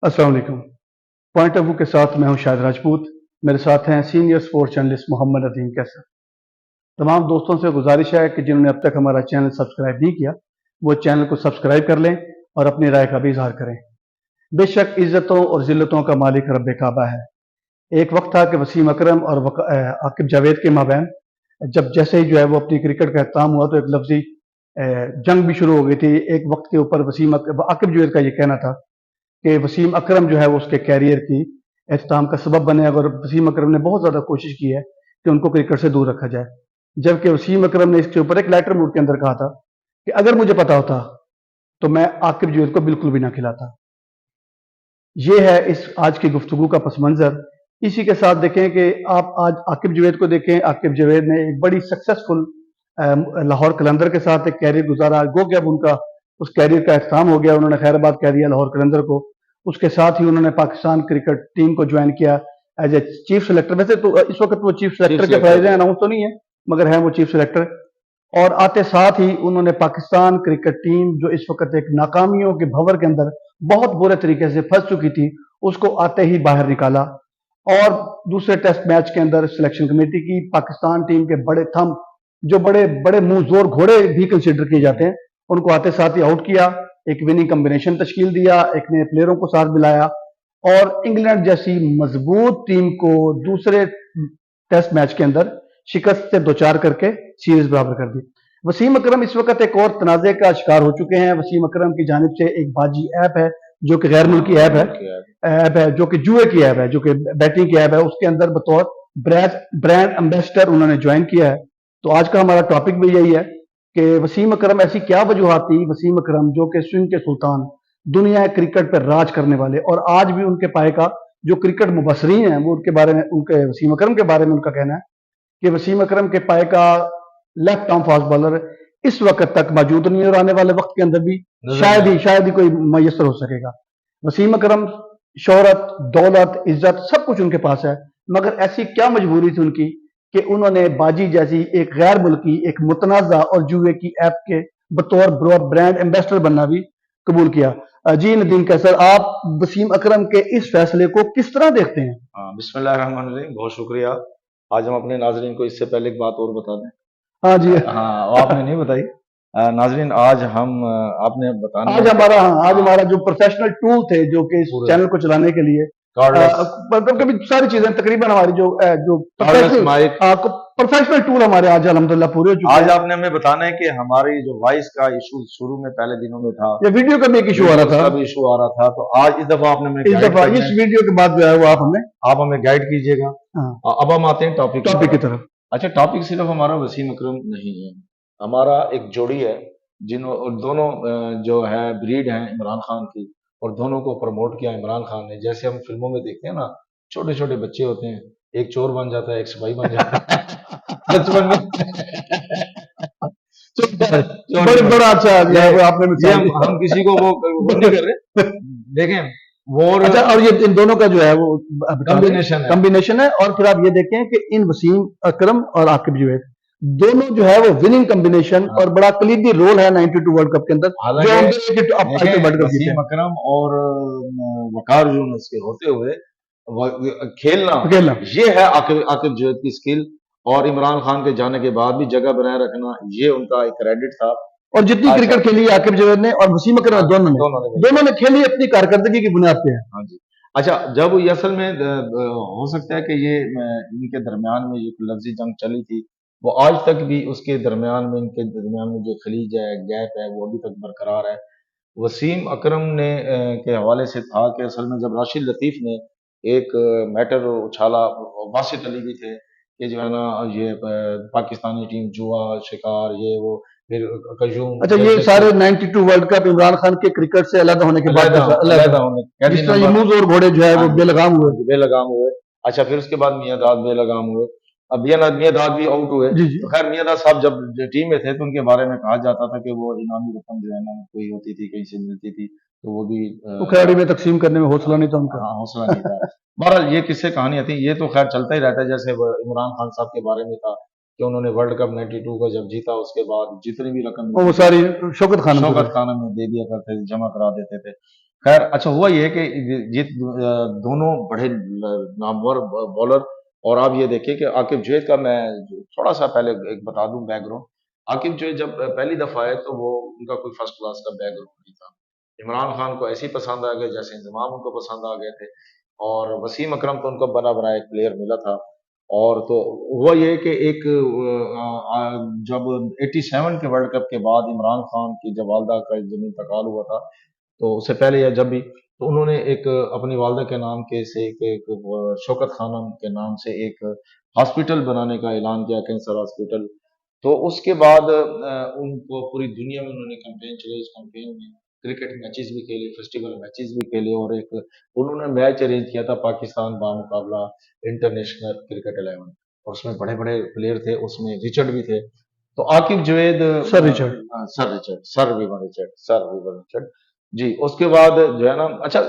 अस्सलाम वालेकुम। Point of view के साथ मैं हूं शाहिद राजपूत। मेरे साथ हैं सीनियर स्पोर्ट्स जर्नलिस्ट मोहम्मद अदीम कैसर। तमाम दोस्तों से गुजारिश है कि जिन्होंने अब तक हमारा चैनल सब्सक्राइब नहीं किया वो चैनल को सब्सक्राइब कर लें और अपनी राय का भी इजहार करें। बेशक इज्जतों और जिल्लतों का मालिक रब काबा है। एक वक्त था कि वसीम अकरम और आकिब जावेद के माबैन जब जैसे ही जो है वो अपनी क्रिकेट का अख्ताम हुआ तो एक लफ्जी जंग भी शुरू हो गई थी। एक वक्त के ऊपर आकिब जावेद का ये कहना था कि वसीम अकरम जो है वो उसके कैरियर की एहतमाम का सबब बने, अगर वसीम अकरम ने बहुत ज़्यादा कोशिश की है कि उनको क्रिकेट से दूर रखा जाए। जबकि वसीम अकरम ने इसके ऊपर एक लेटर मूड के अंदर कहा था कि अगर मुझे पता होता तो मैं आकिब जावेद को बिल्कुल भी ना खिलाता। ये है इस आज की गुफ्तगू का पस मंज़र। इसी के साथ देखें कि आप आज आकिब जावेद को देखें। आकिब जावेद ने एक बड़ी सक्सेसफुल लाहौर कलंदर के साथ एक कैरियर गुजारा। गो कि अब उनका उस कैरियर का अख्ताम हो गया, उन्होंने खैराबाद कह दिया लाहौर कलंदर को। उसके साथ ही उन्होंने पाकिस्तान क्रिकेट टीम को ज्वाइन किया एज ए चीफ सेलेक्टर। वैसे तो इस वक्त वो चीफ सेलेक्टर के फैसले अनाउंस तो नहीं है, मगर है वो चीफ सेलेक्टर। और आते साथ ही उन्होंने पाकिस्तान क्रिकेट टीम जो इस वक्त एक नाकामियों के भंवर के अंदर बहुत बुरे तरीके से फंस चुकी थी, उसको आते ही बाहर निकाला। और दूसरे टेस्ट मैच के अंदर सिलेक्शन कमेटी की पाकिस्तान टीम के बड़े थम, जो बड़े बड़े मुंह जोर घोड़े भी कंसिडर किए जाते हैं, उनको आते साथ ही आउट किया। एक विनिंग कम्बिनेशन तश्कील दिया, एक नए प्लेयरों को साथ मिलाया और इंग्लैंड जैसी मजबूत टीम को दूसरे टेस्ट मैच के अंदर शिकस्त से दो चार करके सीरीज बराबर कर दी। वसीम अकरम इस वक्त एक और तनाज़े का शिकार हो चुके हैं। वसीम अकरम की जानिब से एक बाजी ऐप है जो कि गैर मुल्की ऐप है जो कि जुए की ऐप है, जो कि बैटिंग की ऐप है। उसके अंदर बतौर ब्रांड एम्बेसडर उन्होंने ज्वाइन किया है। तो आज का हमारा टॉपिक भी यही है कि वसीम अकरम ऐसी क्या वजूहत थी, वसीम अकरम जो कि स्विंग के सुल्तान, दुनिया क्रिकेट पर राज करने वाले, और आज भी उनके पाए का जो क्रिकेट मुबसरीन है वो उनके बारे में, उनके वसीम अकरम के बारे में उनका कहना है कि वसीम अकरम के पाए का लेफ्ट आर्म फास्ट बॉलर इस वक्त तक मौजूद नहीं है और आने वाले वक्त के अंदर भी शायद ही कोई मैसर हो सकेगा। वसीम अकरम शोहरत, दौलत, इज्जत सब कुछ उनके पास है, मगर ऐसी क्या मजबूरी थी उनकी कि उन्होंने बाजी जैसी एक गैर मुल्की, एक मुतनाज़ा और जुए की ऐप के बतौर ब्रांड एम्बेसडर बनना भी कबूल किया। जी नदीम कैसर, आप वसीम अकरम के इस फैसले को किस तरह देखते हैं? बिस्मिल्लाहिर्रहमानिर्रहीम, बहुत शुक्रिया। आज हम अपने नाजरीन को इससे पहले एक बात और बता दें। हाँ जी, हाँ, आपने नहीं बताई। नाजरीन, आज हम आपने बताना आज हमारा जो प्रोफेशनल टूल थे जो कि इस चैनल को चलाने के लिए मतलब कभी सारी चीजें तकरीबन हमारी जो प्रोफेशनल टूल हमारे आज अल्हम्दुलिल्लाह पूरे हो चुके हैं। आज आपने हमें बताना है कि हमारी जो वॉइस का इशू शुरू में पहले दिनों में था, ये वीडियो का भी एक इशू आ रहा था, इशू आ रहा था, तो आज इस दफा आपने हमें इस वीडियो के बाद जो है वो आप हमें गाइड कीजिएगा। अब हम आते हैं टॉपिक की तरफ। अच्छा, टॉपिक सिर्फ हमारा वसीम अकरम नहीं है, हमारा एक जोड़ी है दोनों जो है ब्रीड है इमरान खान की, और दोनों को प्रमोट किया इमरान खान ने। जैसे हम फिल्मों में देखते हैं ना, छोटे छोटे बच्चे होते हैं, एक चोर बन जाता है, एक सिपाही बन जाता है बचपन में बड़ा अच्छा आपने हम किसी को वो नहीं कर रहे, देखें वो। अच्छा, और ये इन दोनों का जो है वो कॉम्बिनेशन है। और फिर आप ये देखें कि इन वसीम अकरम और आकिब जावेद दोनों जो है वो विनिंग कॉम्बिनेशन और बड़ा कलीदी रोल है 92 वर्ल्ड कप के अंदर। वसीम अकरम और वकार यूनुस के होते हुए खेलना ये है आकिब जावेद की स्किल, और इमरान खान के जाने के बाद भी जगह बनाए रखना ये उनका एक क्रेडिट था। और जितनी क्रिकेट खेली आकिब जावेद ने और वसीम अकरम दोनों ने खेली अपनी कारकर्दगी की बुनियाद पे है। हाँ जी। अच्छा, जब ये असल में हो सकता है कि ये इनके दरमियान में जो लफ्जी जंग चली थी वो आज तक भी उसके दरमियान में, इनके दरमियान में जो खलीज है, गैप है, वो अभी तक बरकरार है। वसीम अकरम ने के हवाले से था कि असल में जब राशिद लतीफ़ ने एक मैटर उछाला, वासित अली भी थे कि जो है ना ये पाकिस्तानी टीम जुआ शिकार ये वो, फिर कयूम। अच्छा, ये सारे 92 वर्ल्ड कप इमरान खान के क्रिकेट से अलग होने के बाद मुंह और घोड़े जो है वो बेलगाम हुए। अच्छा, फिर उसके बाद मियां दाद बेलगाम हुए। अब मियां दाद भी आउट हुए। तो खैर मियां दाद साहब जब टीम में थे तो उनके बारे में कहा जाता था कि वो इनामी रकम जो है ना कोई होती थी, कहीं से मिलती थी, तो वो भी खिलाड़ी में तकसीम करने में हौसला नहीं था उनका। हाँ, हौसला नहीं था। बहरहाल ये किस्से कहानियां थी, ये तो खैर चलता ही रहता है। जैसे इमरान खान साहब के बारे में था कि उन्होंने वर्ल्ड कप 92 को जब जीता, उसके बाद जितनी भी रकम वो सारी शौकत खान में दे दिया करते थे, जमा करा देते थे। खैर अच्छा हुआ ये कि ये दोनों बड़े नामवर बॉलर। और आप ये देखिए कि आकिब जवेद का मैं थोड़ा सा पहले एक बता दूं बैकग्राउंड। आकिब जवेद जब पहली दफा आए तो वो उनका कोई फर्स्ट क्लास का बैकग्राउंड नहीं था। इमरान खान को ऐसे ही पसंद आ गए जैसे इंजमाम उनको पसंद आ गए थे। और वसीम अकरम तो उनको बना बनाया एक प्लेयर मिला था। और तो हुआ ये कि एक जब 87 के वर्ल्ड कप के बाद इमरान खान की जब वालदा का जमीन इंतकाल हुआ था, तो उससे पहले या जब भी, तो उन्होंने एक अपनी वालदा के नाम के से एक शौकत खानम के नाम से एक हॉस्पिटल बनाने का ऐलान किया, कैंसर हॉस्पिटल। तो उसके बाद उनको पूरी दुनिया में उन्होंने कैंपेन चलाई। इस कैंपेन में क्रिकेट मैचेस भी खेले, फेस्टिवल मैचेस भी खेले, और एक उन्होंने मैच अरेंज किया था पाकिस्तान बामुकाबला इंटरनेशनल क्रिकेट 11। और उसमें बड़े बड़े प्लेयर थे, उसमें रिचर्ड भी थे। तो Aqib Javed, sir Richard, sir Vivian Richard ji. उसके बाद जो है ना, अच्छा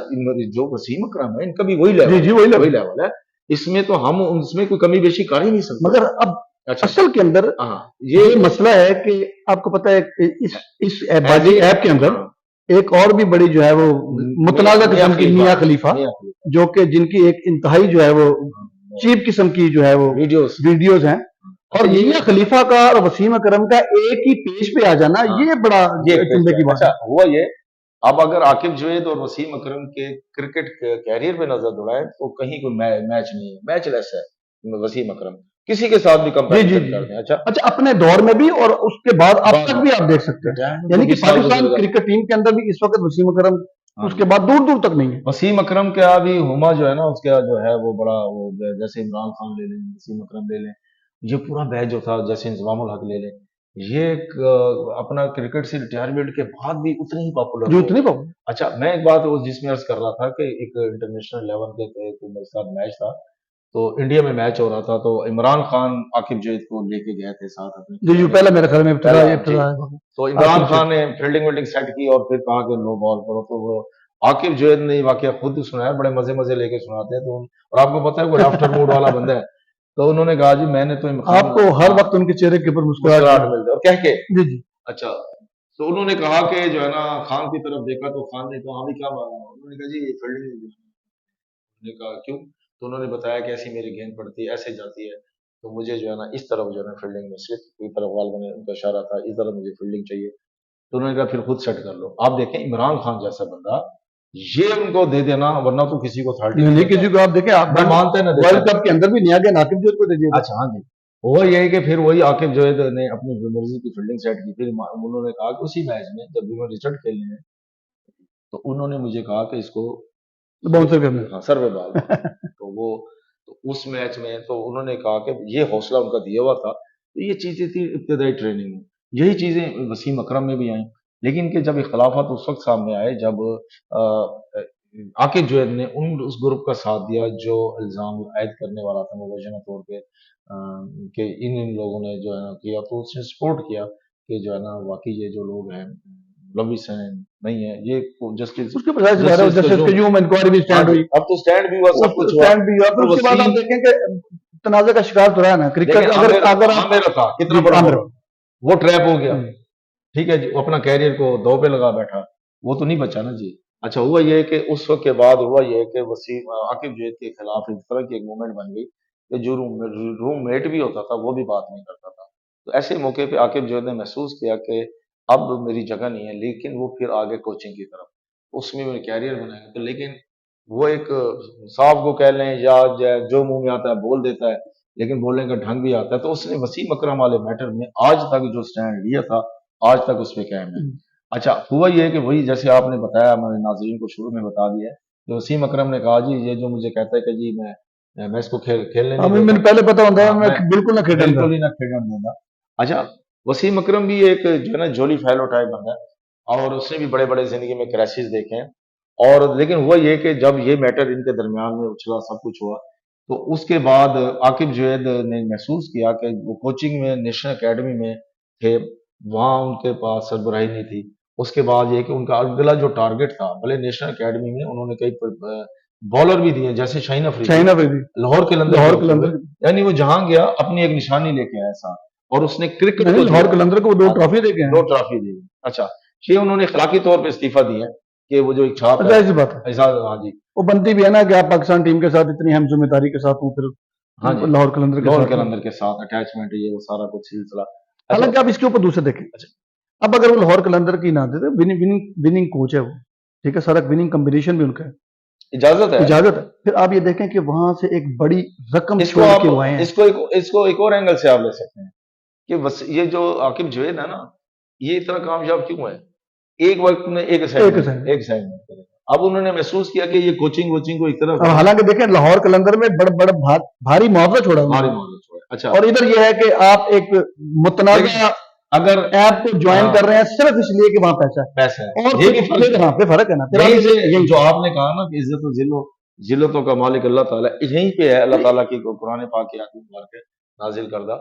जो वसीम अकरम है इनका भी वही जी लेवल, जी वही लेवल है। इसमें तो हम उसमें कोई कमी बेशी कर ही नहीं सकते। मगर अब अच्छा असल के अंदर हाँ ये मसला है कि आपको पता है कि इस बाजी ऐप के अंदर हाँ, एक और भी बड़ी जो है वो मुतनाज़ा किस्म की मियां खलीफा, मियां खलीफा जो कि जिनकी एक इंतहाई जो है वो चीप किस्म की जो है वो वीडियोस हैं। और अच्छा, ये मियां खलीफा का और वसीम अकरम का एक ही पेज पे आ जाना, हाँ, ये बड़ा ये चिंता की बात अच्छा है। हुआ ये। अब अगर आकिब जवेद और वसीम अकरम के क्रिकेट कैरियर पे नजर दौड़ाएं तो कहीं कोई मैच नहीं है, मैच लेस है वसीम अकरम, किसी के साथ भी जी जी कंपैरिजन जी। कर दें। अच्छा अच्छा, अपने दौर में भी और उसके बाद अब बाद तक में भी आप देख सकते हैं, रिटायरमेंट यानी कि 20 साल पाकिस्तान गुजर गए। क्रिकेट टीम के अंदर भी इस वक्त वसीम अकरम हाँ उसके जी, बाद दूर दूर तक नहीं है। वसीम अकरम का भी हुमा जो है ना, उसका जो है वो बड़ा वो जैसे इमरान खान ले लें, वसीम अकरम ले लें, ये पूरा बैच जो था, जैसे इंजमामुल हक ले लें, ये एक अपना क्रिकेट से रिटायरमेंट के बाद भी उतने ही पॉपुलर जो हो उतनी गए। पाओ। अच्छा मैं एक बात वो जिसमें अर्ज कर रहा था कि एक इंटरनेशनल लेवल के मेरे साथ मैच था, तो इंडिया में मैच हो रहा था, तो इमरान खान आकिब जवेद को लेके गए थे साथ अपने जी जी, पहला मेरे ख्याल में पहला जी। इब्तिदा तो इमरान आकिब खान जवेद। ने फील्डिंग विल्डिंग सेट की और फिर कहा कि नो बॉल करो, तो वो आकिब जवेद ने वाकया खुद सुनाया, बड़े मजे मजे लेके सुनाते हैं। तो और आपको पता है वो लाफ्टर मूड वाला बंदा है, तो उन्होंने कहा जी मैंने तो आपको हर वक्त उनके चेहरे के ऊपर मुस्कुराहट मुस्कुराहट मिलती है और कह के जी जी। अच्छा। तो उन्होंने कहा कि जो है ना, खान की तरफ देखा तो खान ने कहा हाँ भी क्या मारा, उन्होंने कहा जी फील्डिंग। ने कहा क्यों, तो उन्होंने बताया कि ऐसी मेरी गेंद पड़ती है, ऐसे जाती है, तो मुझे जो है ना इस तरफ जो है ना फील्डिंग में स्लिप की तरफ वाल बने उनका इशारा था, इस तरफ मुझे फील्डिंग चाहिए। तो उन्होंने कहा फिर खुद सेट कर लो। आप देखें इमरान खान जैसा बंदा ये उनको दे देना, वरना तो किसी को अथॉरिटी नहीं नहीं नहीं, देता। किसी को आप देखें, आप मैं मानते हैं ना वर्ल्ड कप के अंदर भी नहीं आ गया, आकिब जवेद को दीजिए। अच्छा हाँ जी। हुआ ये है कि फिर वही आकिब जवेद ने अपनी मर्जी की फील्डिंग सेट की। फिर उन्होंने कहा कि उसी मैच में जब विवन रिचर्ड खेलने हैं, तो उन्होंने मुझे कहा कि इसको बाउंसर करना। हाँ सर्वे बॉल तो वो तो उस मैच में तो उन्होंने कहा कि ये हौसला उनका दिया हुआ था। तो ये चीजें थी इब्तदाई ट्रेनिंग में, यही चीजें वसीम अकरम में भी आई। लेकिन कि जब इख्तलाफात उस वक्त सामने आए जब आकिब जवेद ने उस ग्रुप का साथ दिया जो इल्जाम आयद करने वाला था मुबैना तौर पे कि इन लोगों ने जो है ना किया, तो उसने सपोर्ट किया कि जो है ना वाकई ये जो लोग हैं मुलविस हैं, नहीं है ये जस्टिस उसके बाद जस्टिस के ह्यूमन इंक्वायरी भी स्टैंड हुई, अब तो स्टैंड भी हुआ, सब कुछ हुआ। स्टैंड भी हुआ, फिर तो उसके बाद आप वसीम देखें कि तनाज़े का शिकार तो रहा ना क्रिकेट। लेकिन अगर आमिर अगर आमिर था कितना जी, बड़ा आमिर। बॉलर, वो ट्रैप हो गया, ठीक है जी, वो अपना कैरियर को दो पे लगा बैठा, वो तो नहीं बचा ना जी। अच्छा हुआ ये है कि उस वक्त के बाद हुआ ये है कि वसीम आकिब जवेद के खिलाफ इस तरह की एक मूवमेंट बन गई कि जो रूममेट भी होता था वो भी बात नहीं करता था। तो ऐसे मौके पे आकिब जवेद ने महसूस किया कि अब मेरी जगह नहीं है, लेकिन वो फिर आगे कोचिंग की तरफ, उसमें मेरे कैरियर बनाएंगे। तो लेकिन वो एक साफ को कह लें या जो मुंह में आता है बोल देता है, लेकिन बोलने का ढंग भी आता है। तो उसने वसीम अकरम वाले मैटर में आज तक जो स्टैंड लिया था, आज तक उस पर कायम है। अच्छा हुआ ये है कि वही जैसे आपने बताया, मैंने नाज़रीन को शुरू में बता दिया है कि वसीम अकरम ने कहा जी ये जो मुझे कहता है कि जी मैं इसको खेलने नहीं मैंने देता, पहले पता होता है, हाँ, मैं मैं बिल्कुल ना खेलूंगा। बिल्कुल ही ना खेलने दूंगा। अच्छा वसीम अकरम भी एक जो है ना जोली फैलो टाइप बंदा है, और उसने भी बड़े बड़े जिंदगी में क्रैशेस देखे हैं। और लेकिन हुआ ये कि जब ये मैटर इनके दरमियान में उछला, सब कुछ हुआ, तो उसके बाद आकिब जवेद ने महसूस किया कि वो कोचिंग में नेशनल एकेडमी में थे, वहां उनके पास सरबराही नहीं थी। उसके बाद ये कि उनका अगला जो टारगेट था, भले नेशनल एकेडमी में उन्होंने कई बॉलर भी दिए जैसे शाहीन अफरीदी लाहौर के लंदर, यानी वो जहां गया अपनी एक निशानी लेके आया साथ। और उसने क्रिकेट को लाहौर कलंदर को 2 ट्रॉफी दे गए हैं। 2 ट्रॉफी दी। अच्छा ये उन्होंने अखलाकी तौर पे इस्तीफा दिया कि वो जो एक छाप है, जाहिर सी बात है, ऐसा, हाँ जी, वो बनती भी है ना कि आप पाकिस्तान टीम के साथ इतनी अहम जिम्मेदारी के साथ हूँ, फिर हाँ जी, लाहौर कलंदर के लाहौर साथ हूँ। कलंदर के साथ अटैचमेंट है, ये वो सारा कुछ सिलसिला। अच्छा, हालांकि आप इसके ऊपर दूसरे देखें, अब अगर वो लाहौर कलंदर की ना देते, विनिंग कोच है वो, ठीक है, सारा विनिंग कॉम्बिनेशन भी उनका है, इजाजत है। इजाजत है, फिर आप ये देखें कि वहां से एक बड़ी रकम इसको छोड़ आप के वो आए हैं। इसको एक और एंगल से आप ले सकते हैं कि बस ये जो आकिब जुवैद है ना, ये इतना कामयाब क्यों है? एक वक्त में एक एक असाइनमेंट असाइनमेंट। असाइनमेंट करेगा। अब उन्होंने महसूस किया कि ये कोचिंग वोचिंग को एक तरफ अब है, हालांकि देखें लाहौर कलंदर में बड़ भारी मुआवजा छोड़ा भारी उन्होंने, मौजूद हुआ है। अच्छा, और इधर यह है कि आप एक मुतनाज़ा लेकिन अगर ऐप को ज्वाइन हाँ, कर रहे हैं सिर्फ इसलिए कि वहां पैसा है, पैसा है, और ये फिर भी फर्क फिर है। हाँ, फिर फर्क है ना, फिर आप यहीं से यही जो आपने कहा ना कि इज्जत जिल्लतों का मालिक अल्लाह ताला, यहीं पे है अल्लाह ताला की कुरान पाक की आयत मुबारक है नाजिल करदा,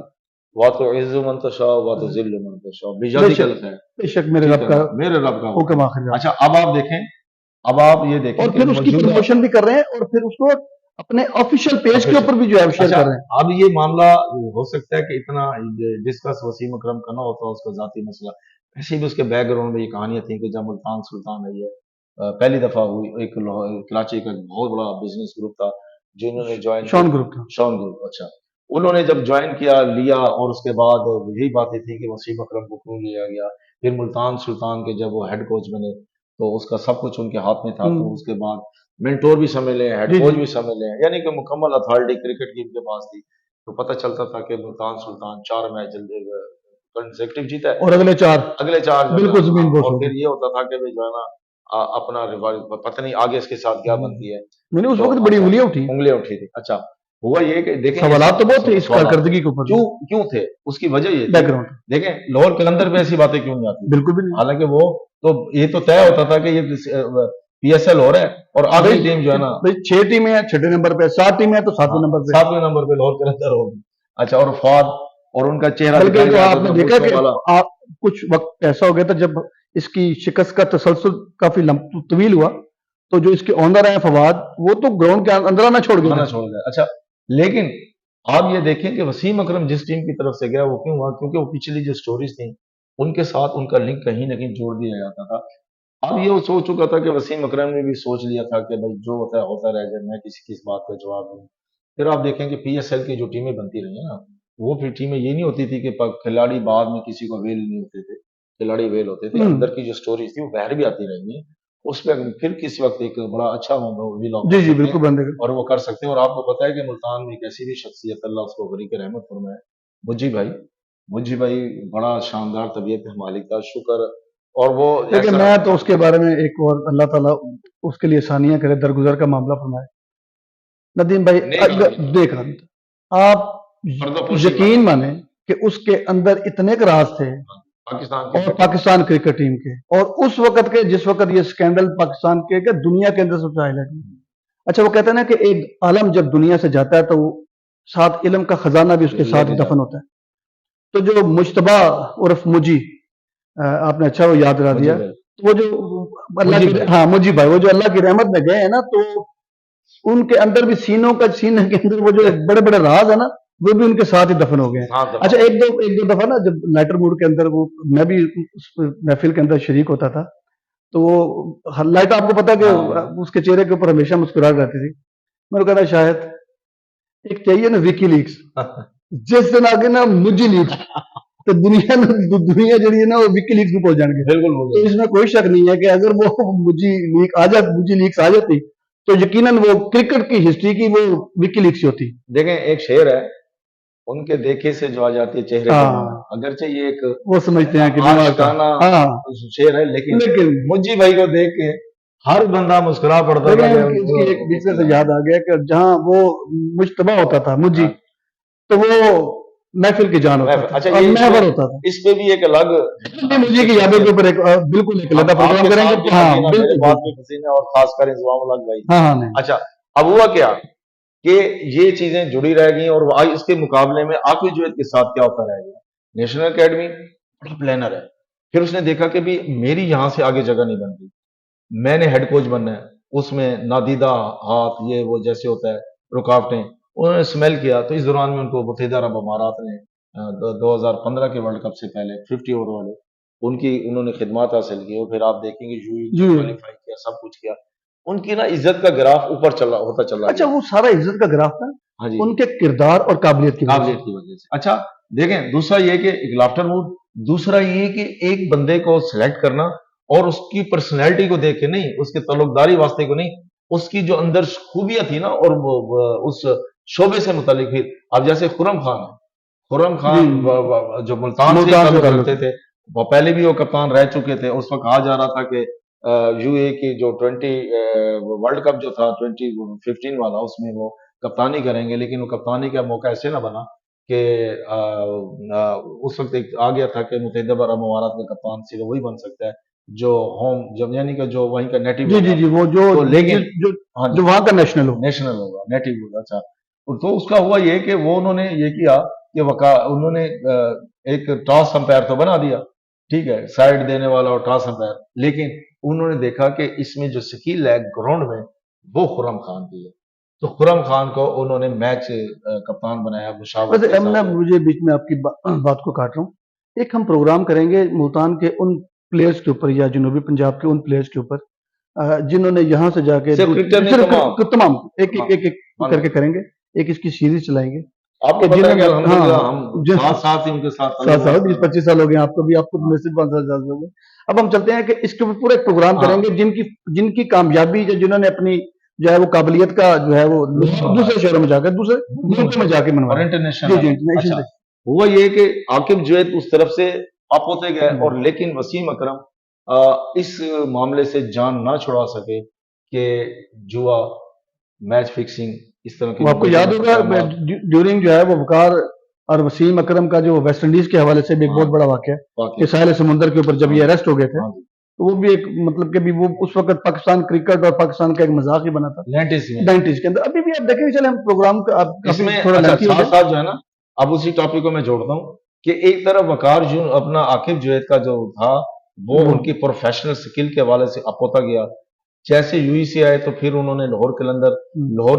वा तो इज्जु मन तशा वा तो जिल्लु मन तशा बियदिकल खैर, बेशक मेरे ठीक रब है का ना, मेरे रब का हुक्म हुक्म। आखिर। अच्छा, अब आप देखें, अब आप ये देखें और कि फिर उसकी मौजूदा प्रमोशन भी कर रहे हैं, और फिर उसको अपने ऑफिशियल पेज के ऊपर भी जो है शेयर अच्छा, कर रहे हैं। अब ये मामला हो सकता है कि इतना डिस्कस वसीम अकरम का ना होता, उसका जाती मसला, ऐसे भी उसके बैकग्राउंड में ये कहानियां थी कि जब मुल्तान सुल्तान है ये पहली दफा हुई, एक कराची का एक बहुत बड़ा बिजनेस ग्रुप था जिन्होंने ज्वाइन शॉन ग्रुप था। शॉन ग्रुप, अच्छा, उन्होंने जब ज्वाइन किया लिया, और उसके बाद यही बातें थी कि वसीम अकरम को क्यों लिया गया। फिर मुल्तान सुल्तान के जब वो हेड कोच बने तो उसका सब कुछ उनके हाथ में था, तो उसके बाद मेंटोर भी समझ लें, हेड जी कोच जी भी समझ लें, यानी कि मुकम्मल अथॉरिटी क्रिकेट की उनके पास थी। तो पता चलता था कि मुल्तान सुल्तान 4 मैच जल्दी कंसेक्टिव जीता है, और अगले 4 जो है बिल्कुल ना, जमीन बोस और हो फिर गए। ये होता था कि भाई जो है ना अपना रिवाइव, पता नहीं आगे इसके साथ क्या बनती है। मैंने उस तो वक्त बड़ी अच्छा, उंगलियां उठी, उंगलियां उठी थी। अच्छा, हुआ ये कि देखें ये सवालात तो बहुत थे इस सवाल कारकर्दगी के ऊपर, क्यों क्यों थे, उसकी वजह ये थी, बैकग्राउंड देखें लाहौर कलंदर पे ऐसी बातें क्यों नहीं आती, बिल्कुल भी नहीं। हालांकि वो तो ये तो तय होता था कि ये पीएसएल हो रहा है और आखिरी टीम जो है ना, भाई 6 टीमें हैं, 6ठे नंबर पे, 7 टीमें हैं तो 7वें नंबर पे। 7वें नंबर पे लाहौर कलंदर होगी। अच्छा, और फौज और उनका चेहरा बल्कि दिखाई तो जाता आपने था देखा मुश्कों कि वाला। आप कुछ वक्त ऐसा हो गया था जब इसकी शिकस्त का तसलसल काफी तवील हुआ, तो जो इसके ओनर हैं फवाद, वो तो ग्राउंड के अंदर आना छोड़ गए आना थे। छोड़ गया। अच्छा, लेकिन आप ये देखें कि वसीम अकरम जिस टीम की तरफ से गया वो क्यों हुआ, क्योंकि वो पिछली जो स्टोरीज थी उनके साथ उनका लिंक कहीं ना कहीं जोड़ दिया जाता था। अब ये वो सोच चुका था कि वसीम अकरम ने भी सोच लिया था कि भाई जो होता रह जाए, मैं किसी की इस बात का जवाब दूं। फिर आप देखें कि पीएसएल की जो टीमें बनती रही हैं ना, वो फिर टीमें ये नहीं होती थी कि खिलाड़ी बाद में किसी को अवेल नहीं होते थे, खिलाड़ी अवेल होते थे, अंदर की जो स्टोरीज थी वो बाहर भी आती रहेंगी, उस पर फिर किसी वक्त एक बड़ा अच्छा व्लॉग जी कर जी सकते हैं, बिल्कुल बंदे और वो कर सकते हैं। और आपको पता है कि मुल्तान में एक ऐसी भी शख्सियत, अल्लाह उसको बरीक रहमत फरमाए, मुज्जी भाई, मुज्जी भाई बड़ा शानदार तबीयत का मालिक था, शुक्र। और वो लेकिन ऐसा, मैं तो उसके बारे में एक और अल्लाह ताला उसके लिए आसानियां करे, दरगुजर का मामला फरमाए। नदीम भाई नेक आदमी था, देख आदमी था। आप पर्दापोशी वाला, यकीन माने कि उसके अंदर इतने के राज थे, पाकिस्तान और क्रिकेट पाकिस्तान क्रिकेट टीम के, और उस वक्त के जिस वक्त ये स्कैंडल पाकिस्तान के दुनिया के अंदर सबसे हाईलाइट हुआ। अच्छा, वो कहते हैं ना कि एक आलम जब दुनिया से जाता है तो वो साथ इल्म का खजाना भी उसके साथ लेके दफन जाता, होता है। तो जो मुश्तबा उर्फ मुजी, आपने अच्छा वो याद दिला मुझे दिया, भाई, तो वो जो अल्लाह मुझे की, भाई, हाँ मुजी भाई, वो जो अल्लाह की रहमत में गए हैं ना, तो उनके अंदर भी सीने के अंदर वो जो बड़े बड़े राज है ना, वो भी उनके साथ ही दफन हो गए हैं। साथ दफा अच्छा, एक दो दफा ना जब लाइटर मूड के अंदर वो, मैं भी उस महफिल के अंदर शरीक होता था, तो वो लाइट, आपको पता है हाँ, कि उसके चेहरे के ऊपर हमेशा मुस्कुराहट रहती थी। मैंने कहा था शायद एक चाहिए ना विकी लीक्स, जिस दिन आगे ना मुझे लीक्स, तो दुनिया जड़ी है ना वो विकी लीक्स में पहुंच जाएंगे। बिल्कुल तो बिल्कुल। इसमें कोई शक नहीं है कि अगर वो मुझी लीक्स आ जाती, तो यकीनन वो क्रिकेट की हिस्ट्री की वो विकी लीक्स होती। देखें, एक शेर है, उनके देखे से जो आ जाती है चेहरे पे नूर, हाँ, अगरचे ये एक वो समझते हैं कि दिमाग का, आशिकाना हाँ, शेर है, लेकिन लेकिन मुज्जी भाई को देख के हर बंदा मुस्कुरा पड़ता था कि इसकी एक बीच में से याद आ गया कि जहां वो मुश्तबा होता था मुज्जी, हाँ, तो वो महफिल की जान होता था, अच्छा, और ये महवर होता था। इस पे भी एक अलग ये मुझे की यादों के ऊपर एक बिल्कुल एक अलग प्रोग्राम आपके करेंगे। साथ भी हाँ पसीना, मेरे बिल्कुल बात बिल्कुल, भी पसीना, और खासकर इंजमाम अलग भाई। हाँ हाँ नहीं, अच्छा, अब हुआ क्या कि ये चीजें जुड़ी रह गई, और आज इसके मुकाबले में आकिब जुवैद के साथ क्या होता रह गया। नेशनल एकेडमी बड़ा प्लानर है, फिर उसने देखा कि भी मेरी यहां से आगे जगह नहीं बन रही, मैंने हेड कोच बनना है, उसमें नादीदा हाथ ये वो जैसे होता है रुकावटें, उन्होंने स्मेल किया। तो इस दौरान में उनको मुतहिदा अरब अमारात ने 2015 के वर्ल्ड कप से पहले 50 ओवर वाले ان کی انہوں نے خدمات حاصل کی، اور پھر آپ دیکھیں گے جی کوالیفائی کیا، سب کچھ کیا، ان کی نا عزت کا گراف اوپر ہوتا چلا اچھا گیا۔ وہ سارا عزت کا گراف تھا ہاں جی، ان کے کردار اور قابلیت کی وجہ سے۔ قابلیت کی وجہ سے۔ اچھا دیکھیں، دوسرا یہ کہ ایک لافٹر موڈ، دوسرا یہ کہ ایک بندے کو سلیکٹ کرنا اور اس کی پرسنالٹی کو دیکھ کے نہیں، اس کے تعلق داری واسطے کو نہیں، اس کی جو اندر خوبیاں تھی نا، اور اس شعبے سے متعلق بھی۔ اب جیسے خرم خان ہے، خرم خان جو ملتان سے تعلق رکھتے تھے، وہ پہلے بھی وہ کپتان رہ چکے تھے۔ اس وقت کہا جا رہا تھا کہ یو اے کی جو 20 ورلڈ کپ جو تھا 2015 والا، اس میں وہ کپتانی کریں گے، لیکن وہ کپتانی کا موقع ایسے نہ بنا کہ اس وقت ایک آ گیا تھا کہ متحدہ عرب امارات کا کپتان صرف وہی بن سکتا ہے جو ہوم، جب یعنی کہ جو وہیں کا نیٹو جی وہ جو لیکن جو وہاں کا نیشنل ہوگا، نیٹو ہوگا۔ اچھا، تو اس کا ہوا یہ کہ وہ انہوں نے یہ کیا کہ انہوں نے ایک ٹاس امپائر تو بنا دیا، ٹھیک ہے، سائڈ دینے والا اور ٹاس امپائر، لیکن انہوں نے دیکھا کہ اس میں جو سکیل ہے گراؤنڈ میں وہ خرم خان کی ہے، تو خرم خان کو انہوں نے میچ کپتان بنایا مشاورت کے ساتھ۔ مجھے بیچ میں آپ کی بات کو کاٹ رہا ہوں، ایک ہم پروگرام کریں گے ملتان کے ان پلیئرز کے اوپر یا جنوبی پنجاب کے ان پلیئرز کے اوپر جنہوں نے یہاں سے جا کے تمام ایک کر کے کریں گے، ایک اس کی سیریز چلائیں گے۔ آپ کو پتہ ہے کہ الحمدللہ ہم ساتھ ہی ان کے ساتھ 20-25 سال ہو گئے، آپ کو بھی، آپ کو 5 سال ہو گئے۔ اب ہم چلتے ہیں کہ اس کے اوپر پورا ایک پروگرام کریں گے جن کی کامیابی، جنہوں نے اپنی جو ہے وہ قابلیت کا جو ہے وہ دوسرے شہروں میں جا کر، دوسرے ملکوں میں جا کے منوایا، انٹرنیشنل۔ ہوا یہ کہ عاقب جوید اس طرف سے اپ ہوتے گئے، اور لیکن وسیم اکرم اس معاملے سے جان نہ چھڑا سکے کہ جوا، میچ فکسنگ، اس طرح کی۔ آپ کو یاد ہوگا ڈیورنگ جو ہے وہ وقار اور وسیم اکرم کا جو ویسٹ انڈیز کے حوالے سے بھی ایک بہت بڑا واقعہ ہے کہ ساحل سمندر کے اوپر جب یہ اریسٹ ہو گئے تھے، تو وہ بھی ایک مطلب کہ بھی وہ اس وقت پاکستان کرکٹ اور پاکستان کا ایک مذاق ہی بنا تھا 90s کے اندر۔ ابھی بھی آپ دیکھیں، چلے ہم پروگرام کا اس میں ساتھ جو ہے نا، اب اسی ٹاپک کو میں جوڑتا ہوں کہ ایک طرف وقار اپنا عاقب جوید کا جو تھا وہ ان کی پروفیشنل سکل کے حوالے سے اپ ہوتا گیا، جیسے یو ای سے آئے تو پھر انہوں نے لاہور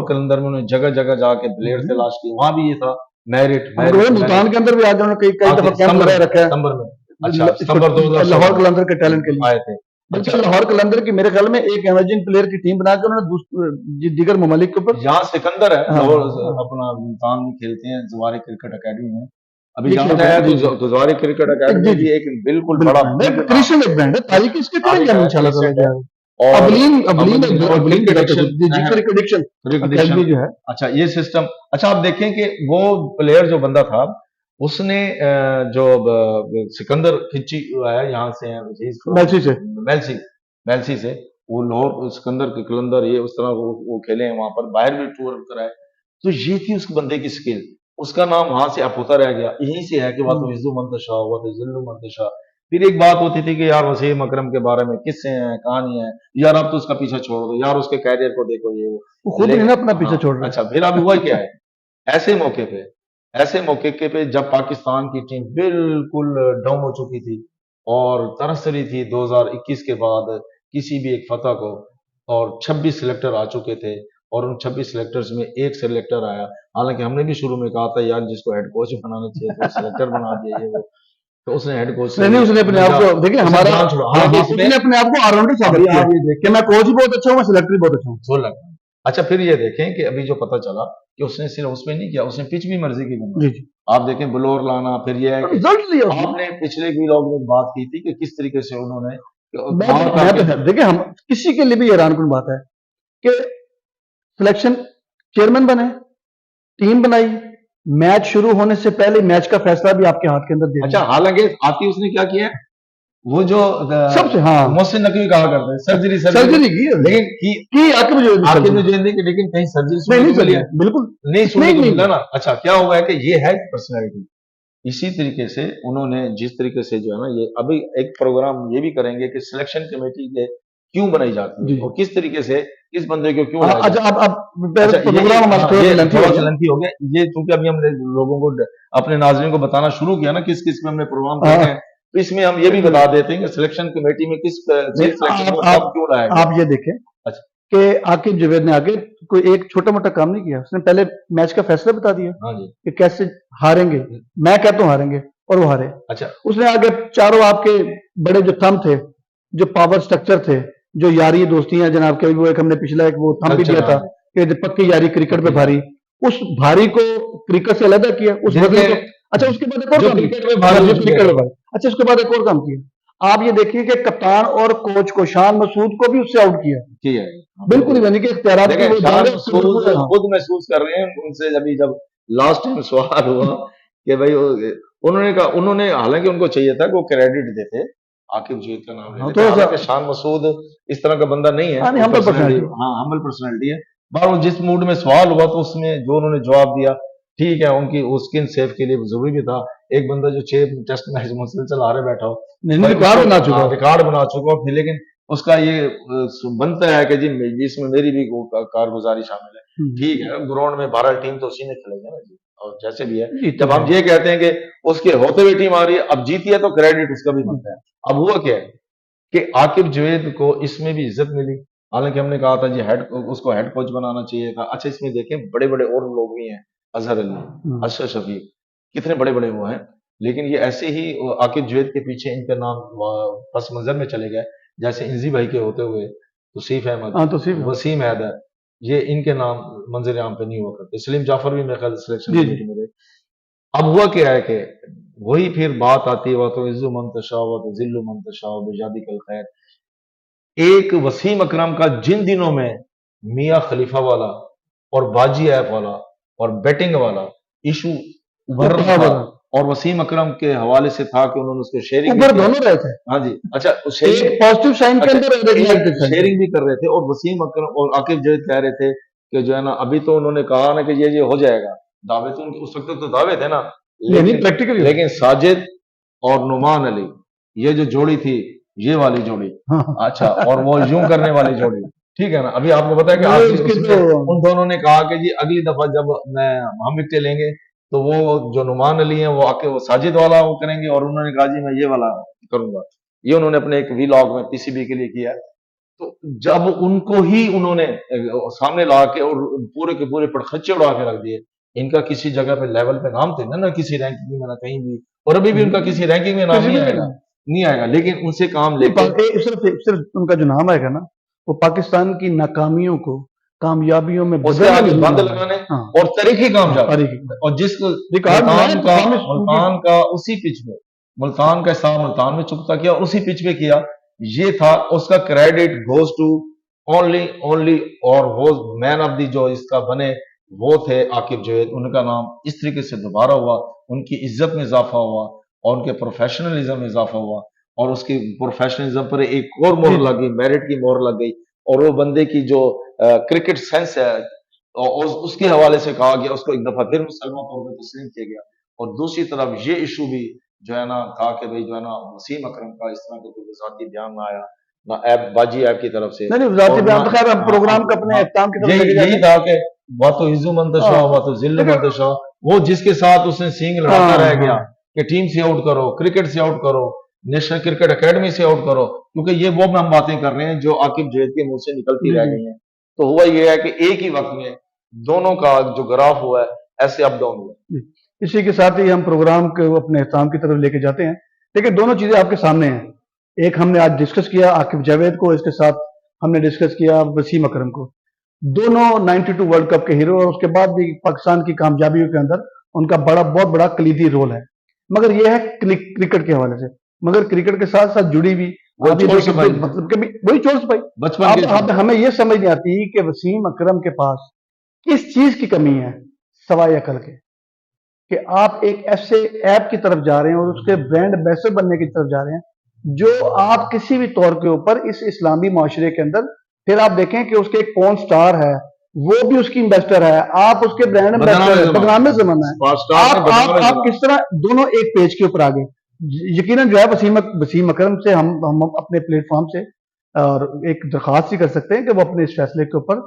قلندر میں انہوں نے جگہ جگہ جا کے پلیئر تلاش کی، وہاں بھی یہ تھا ملتان کے اندر بھی آج انہوں نے کئی دفعہ کیمپ لگایا رکھا ہے ستمبر میں۔ اچھا، ستمبر 2016 لاہور قلندر کے ٹیلنٹ کے لیے آئے تھے۔ بلکہ لاہور قلندر کی میرے خیال میں ایک ایمرجنگ پلیئر کی ٹیم بنا کے انہوں نے دیگر ممالک کے اوپر، یہاں سکندر ہے لاہور اپنا ملتان میں کھیلتے ہیں زواری کرکٹ اکیڈمی میں، ابھی جہاں ہے تو زواری کرکٹ اکیڈمی بھی ایک بالکل بڑا کرسچن برانڈ ہے، تاریخ اس کے کریں گے انشاءاللہ۔ اچھا یہ سسٹم، اچھا آپ دیکھیں کہ وہ پلیئر جو بندہ تھا اس نے جو سکندر کھچی ہے یہاں سے میلسی سے، وہ لاہور سکندر کے قلندر یہ اس طرح وہ کھیلے ہیں، وہاں پر باہر بھی ٹور کرائے، تو یہ تھی اس بندے کی سکل، اس کا نام وہاں سے اپ ہوتا رہ گیا۔ یہیں سے ہے کہ وہ تو عزو منتشا ہوا تو ذلو منتشا۔ پھر ایک بات ہوتی تھی کہ یار وسیم اکرم کے بارے میں قصے ہیں، کہانی ہے، یار اب تو اس کا پیچھا چھوڑ دو، یار اس کے کیریئر کو دیکھو، یہ وہ خود نہیں اپنا پیچھا چھوڑ رہا۔ اچھا پھر اب ہوا کیا ہے، ایسے موقع پہ جب پاکستان کی ٹیم بالکل ڈاؤن ہو چکی تھی اور ترس رہی تھی 2021 کے بعد کسی بھی ایک فتح کو، اور 26 سلیکٹر آ چکے تھے، اور ان 26 سلیکٹرز میں ایک سلیکٹر آیا، حالانکہ ہم نے بھی شروع میں کہا تھا یار جس کو ہیڈ کوچ بنانا چاہیے تو سلیکٹر بنا دیا یہ وہ، تو اس نے ہیڈ کوچ نہیں، اس نے اپنے آپ کو دیکھیں، ہمارا اس نے اپنے آپ کو آلراؤنڈر ثابت کیا کہ میں کوچ بھی بہت اچھا ہوں، میں سلیکٹر بھی بہت اچھا ہوں، 16۔ اچھا پھر یہ دیکھیں کہ ابھی جو پتہ چلا کہ اس نے صرف اس میں نہیں کیا، اس نے پچ بھی مرضی کی بنا، آپ دیکھیں بلور لانا، پھر یہ ہے کہ آپ نے پچھلے ویلاگ میں بات کی تھی کہ کس طریقے سے انہوں نے، دیکھیں ہم کسی کے لیے بھی حیران کن بات ہے کہ سلیکشن چیئرمین بنے، ٹیم بنائی، میچ شروع ہونے سے پہلے میچ کا فیصلہ بھی آپ کے ہاتھ کے اندر دیا۔ اچھا حالانکہ آتی اس نے کیا کیا وہ جو سب سے محسن نقوی کہا کرتے ہیں سرجری کی، لیکن کہیں سرجری بالکل نہیں ملا نا۔ اچھا کیا ہوا ہے کہ یہ ہے پرسنالٹی، اسی طریقے سے انہوں نے جس طریقے سے جو ہے نا، یہ ابھی ایک پروگرام یہ بھی کریں گے کہ سلیکشن کمیٹی کے کیوں بنائی جاتی ہے اور کس طریقے سے کس بندے کو کیوں لنتھی ہو گیا یہ، چونکہ ابھی ہم نے لوگوں کو اپنے ناظرین کو بتانا شروع کیا نا کس کس میں ہم نے پروگرام کرتے ہیں، تو اس میں ہم یہ بھی بتا دیتے ہیں کہ سلیکشن کمیٹی میں کس کیوں لایا گیا۔ آپ یہ دیکھیں کہ عاقب جوید نے آگے کوئی ایک چھوٹا موٹا کام نہیں کیا، اس نے پہلے میچ کا فیصلہ بتا دیا کہ کیسے ہاریں گے، میں کہتا ہوں ہاریں گے، اور وہ ہارے. اچھا اس نے آگے چاروں آپ کے بڑے جو تھم تھے, جو پاور سٹرکچر تھے, جو یاری دوستی ہیں جناب کے, وہ ایک ہم نے پچھلا ایک وہ تھم بھی دیا تھا کہ پکی یاری کرکٹ پہ بھاری, اس بھاری کو کرکٹ سے علیحدہ کیا اس وزن کو. اچھا اس کے بعد ایک اور کام کیا, اچھا اس کے بعد ایک اور کام کیا, آپ یہ دیکھیے کہ کپتان اور کوچ کو شان مسعود کو بھی اس سے آؤٹ کیا. بالکل یعنی کہ اختیارات کی وہ شان جانب مسعود خود محسوس کر رہے ہیں ان سے. ابھی جب لاسٹ ٹائم سوال ہوا کہ بھائی انہوں نے کہا, انہوں نے حالانکہ ان کو چاہیے تھا کہ وہ کریڈٹ دیتے عاقب جوید کا نام لیتے, حالانکہ شان مسعود اس طرح کا بندہ نہیں ہے, ہمبل پرسنالٹی ہے. بہرحال جس موڈ میں سوال ہوا تو اس میں جو انہوں نے جواب دیا ٹھیک ہے, ان کی اسکن سیف کے لیے ضروری بھی تھا. ایک بندہ جو 6 ٹیسٹ میچ مسلسل ہارے بیٹھا ہو, ریکارڈ بنا چکا ہو, لیکن اس کا یہ بنتا ہے کہ جی اس میں میری بھی کارگزاری شامل ہے. ٹھیک ہے, گراؤنڈ میں بہرحال ٹیم تو اسی نے کھیلے گا نا جی, اور جیسے بھی ہے جب ہم یہ کہتے ہیں کہ اس کے ہوتے ہوئے ٹیم آ رہی ہے, اب جیتی ہے تو کریڈٹ اس کا بھی بنتا ہے. اب ہوا کیا ہے کہ عاقب جوید کو اس میں بھی عزت ملی, حالانکہ ہم نے کہا تھا جی اس کو ہیڈ کوچ بنانا چاہیے تھا. اچھا اس میں دیکھیں بڑے بڑے اور لوگ بھی ہیں, اظہر علی, اشرف شفیق, کتنے بڑے بڑے وہ ہیں, لیکن یہ ایسے ہی عاقب جوید کے پیچھے ان کے نام پس منظر میں چلے گئے. جیسے انزی بھائی کے ہوتے ہوئے توصیف احمد, وسیم حیدر, یہ ان کے نام منظر عام پہ نہیں ہوا کرتے. سلیم جعفر بھی میرے خیال سلیکشن کمیٹی میں رہے. اب ہوا کیا ہے کہ وہی پھر بات آتی ہے, وہ تو عزو منتشا ہوا تو ذل منتشا بجادی کل خیر. ایک وسیم اکرم کا جن دنوں میں میاں خلیفہ والا اور باجی ایپ والا اور بیٹنگ والا ایشو ابھر رہا تھا, اور وسیم اکرم کے حوالے سے تھا کہ انہوں نے اس کو شیئرنگ دونوں رہے تھے. ہاں جی, اچھا شیئرنگ بھی کر رہے تھے, اور وسیم اکرم اور عاقب جوید کہہ رہے تھے کہ جو ہے نا ابھی تو انہوں نے کہا نا کہ یہ ہو جائے گا, دعوے تو اس وقت تو دعوے تھے نا, لیکن ساجد اور نعمان علی یہ جو جوڑی تھی, یہ والی جوڑی, اچھا, اور وہ یوں کرنے والی جوڑی, ٹھیک ہے نا. ابھی آپ کو پتا ہے کہ ان دونوں نے کہا کہ جی اگلی دفعہ جب ہم وکٹیں لیں گے تو وہ جو نعمان علی ہیں وہ آ کے وہ ساجد والا وہ کریں گے, اور انہوں نے کہا جی میں یہ والا کروں گا. یہ انہوں نے اپنے ایک ویلاگ میں پی سی بی کے لیے کیا. تو جب ان کو ہی انہوں نے سامنے لا کے اور پورے کے پورے پڑخچے اڑا کے رکھ دیے, ان کا کسی جگہ پہ لیول پہ نام تھے نہ کسی رینکنگ میں, نہ کہیں بھی, اور ابھی بھی ان کا کسی رینکنگ میں نام نہیں آئے گا, لیکن ان سے کام لے کے صرف ان کا جو نام آئے گا نا وہ پاکستان کی ناکامیوں کو کامیابیوں میں بند لگانے اور تاریخی کامیاب. اور جس ملتان کا اسی پچ میں, ملتان کا حصہ ملتان میں چکتا کیا اور اسی پچ پہ کیا, یہ تھا اس کا کریڈٹ گوز ٹو اونلی اور وہ مین آف دی جو اس کا بنے وہ تھے عاقب جوید. ان کا نام اس طریقے سے دوبارہ ہوا, ان کی عزت میں اضافہ ہوا اور ان کے پروفیشنلزم میں اضافہ ہوا, اور اس کی پروفیشنلزم پر ایک اور مہر لگ گئی, میرٹ کی مہر لگ گئی, اور وہ بندے کی جو کرکٹ سینس ہے اس کے حوالے سے کہا گیا, اس کو ایک دفعہ پھر مسلمان طور پہ تسلیم کیا گیا. اور دوسری طرف یہ ایشو بھی جو ہے نا کہا کہ بھائی جو ہے نا وسیم اکرم کا اس طرح کا کوئی ذاتی بیان نہ آیا, نہ ایپ باجی ایپ کی طرف سے, پروگرام کا اپنے اختتام کی طرف یہی تھا کہ وہ تو عزو منتشا ہوا تو ذل منتشا, وہ جس کے ساتھ اس نے سینگ لڑاتا رہ گیا کہ ٹیم سے آؤٹ کرو, کرکٹ سے آؤٹ کرو, نیشنل کرکٹ اکیڈمی سے آؤٹ کرو, کیونکہ یہ وہ ہم باتیں کر رہے ہیں جو عاقب جوید کے منہ سے نکلتی رہ گئی ہیں. تو ہوا یہ ہے کہ ایک ہی وقت میں دونوں کا جو گراف ہوا ہے ایسے اپ ڈاؤن ہوا. اسی کے ساتھ ہی ہم پروگرام کو اپنے اختتام کی طرف لے کے جاتے ہیں. لیکن دونوں چیزیں آپ کے سامنے ہیں. ایک ہم نے آج ڈسکس کیا عاقب جاوید کو, اس کے ساتھ ہم نے ڈسکس کیا وسیم اکرم کو. دونوں 92 ورلڈ کپ کے ہیرو, اور اس کے بعد بھی پاکستان کی کامیابیوں کے اندر ان کا بہت بڑا کلیدی رول ہے. مگر یہ ہے کرکٹ کے حوالے سے, مگر کرکٹ کے ساتھ ساتھ جڑی بھی مطلب کہ وہی چور سپاہی. ہمیں یہ سمجھ نہیں آتی کہ وسیم اکرم کے پاس کس چیز کی کمی ہے سوائے عقل کے, کہ آپ ایک ایسے ایپ کی طرف جا رہے ہیں اور اس کے برانڈ ایمبیسڈر بننے کی طرف جا رہے ہیں جو آپ کسی بھی طور کے اوپر اس اسلامی معاشرے کے اندر, پھر آپ دیکھیں کہ اس کے ایک پون سٹار ہے وہ بھی اس کی انویسٹر ہے, آپ اس کے برانڈ ایمبیسڈر, بدنام زمانہ ہے. آپ کس طرح دونوں ایک پیج کے اوپر آگے. یقیناً جو ہے وسیم اکرم سے ہم اپنے پلیٹ فارم سے اور ایک درخواست ہی کر سکتے ہیں کہ وہ اپنے اس فیصلے کے اوپر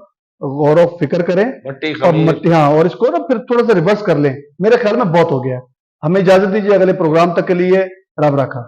غور و فکر کریں اور اس کو نا پھر تھوڑا سا ریورس کر لیں. میرے خیال میں بہت ہو گیا. ہمیں اجازت دیجیے, اگلے پروگرام تک کے لیے رب رکھا.